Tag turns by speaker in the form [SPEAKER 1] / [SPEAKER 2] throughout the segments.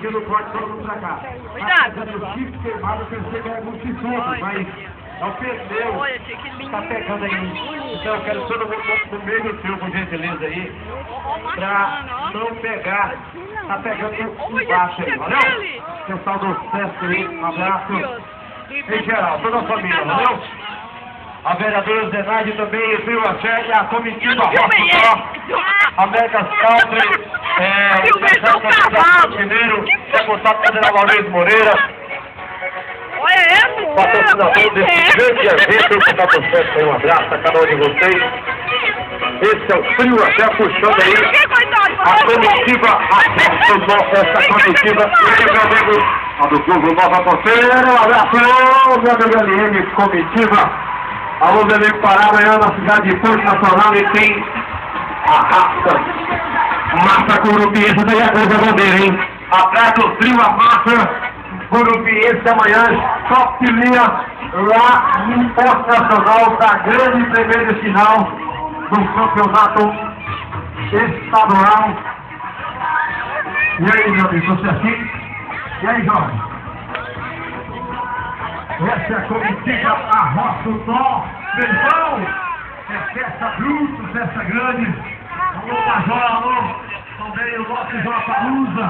[SPEAKER 1] Que não pode todo mundo pra cá.
[SPEAKER 2] Cuidado.
[SPEAKER 1] O chifre queimado, eu pensei que era multissolto, mas é o pneu.
[SPEAKER 2] Olha, tia, que lindo.
[SPEAKER 1] Tá pegando aí. Então eu quero todo mundo no meio do fio, por gentileza aí, pra não pegar. Tá pegando embaixo aí, valeu? Pessoal do Sesc aí, um abraço. Em geral, toda a família, valeu? A vereadora Zenaide também, o trio Axé, a comitiva Roça América Country, o pessoal do Mineiro, deputado federal Maurício Moreira,
[SPEAKER 2] Olha esse,
[SPEAKER 1] patrocinador desse grande evento, que está do Sesc aí, um abraço a cada um de vocês. Esse é o trio Axé puxando aí a comitiva Roça, essa comitiva, e meu amigo, a do Clube Nova Porteira, um abraço, meu amigo Aliene, comitiva. Alô, meu amigo Pará, amanhã na cidade de Porto Nacional e tem a raça Massa Curupiense, daí a coisa bandeira, hein? Atrás do trio a Massa Curupiense amanhã, top linha lá em Porto Nacional, da grande primeira final do campeonato estadual. E aí, meu amigo, você assim? E aí, Jorge? Essa é a comitiva Arroça o Nó, Perdão, é festa bruta, festa grande. Alô, Major, alô, também o nosso Jopalusa,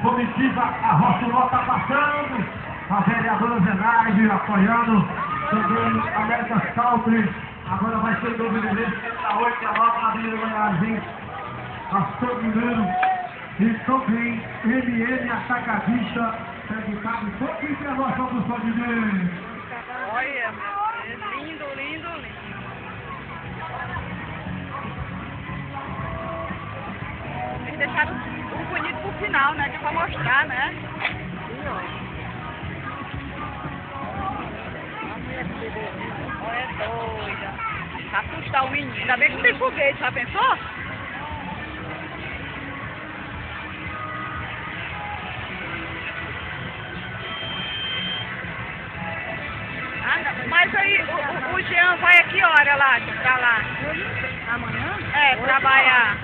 [SPEAKER 1] comitiva Arroça o Nó tá passando, a vereadora Zenaide apoiando, também América Country, agora vai ser 2020, da 8 e a 9 na Avenida Goiás, Pastor Mineiro, e também MM Atacadista, dedicado todo o interlocutor do Sol de Deus.
[SPEAKER 2] Olha, meu Deus, lindo, lindo, lindo. Eles deixaram o bonito pro final, né? Que é pra mostrar, né? Olha, doida. Pra assustar o menino. Ainda bem que não tem foguete, já pensou? Mas aí, o Jean vai a que hora lá, pra lá?
[SPEAKER 3] Amanhã?
[SPEAKER 2] É, trabalhar.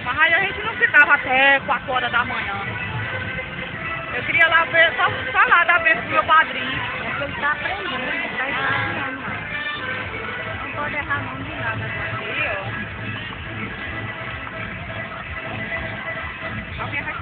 [SPEAKER 2] Mas aí a gente não ficava até 4 horas da manhã. Eu queria lá ver, só falar da vez pro meu padrinho.
[SPEAKER 3] É que ele está aprendendo, ele está estudando. Não pode errar mão de nada agora.
[SPEAKER 2] Aí, ó. Alguém vai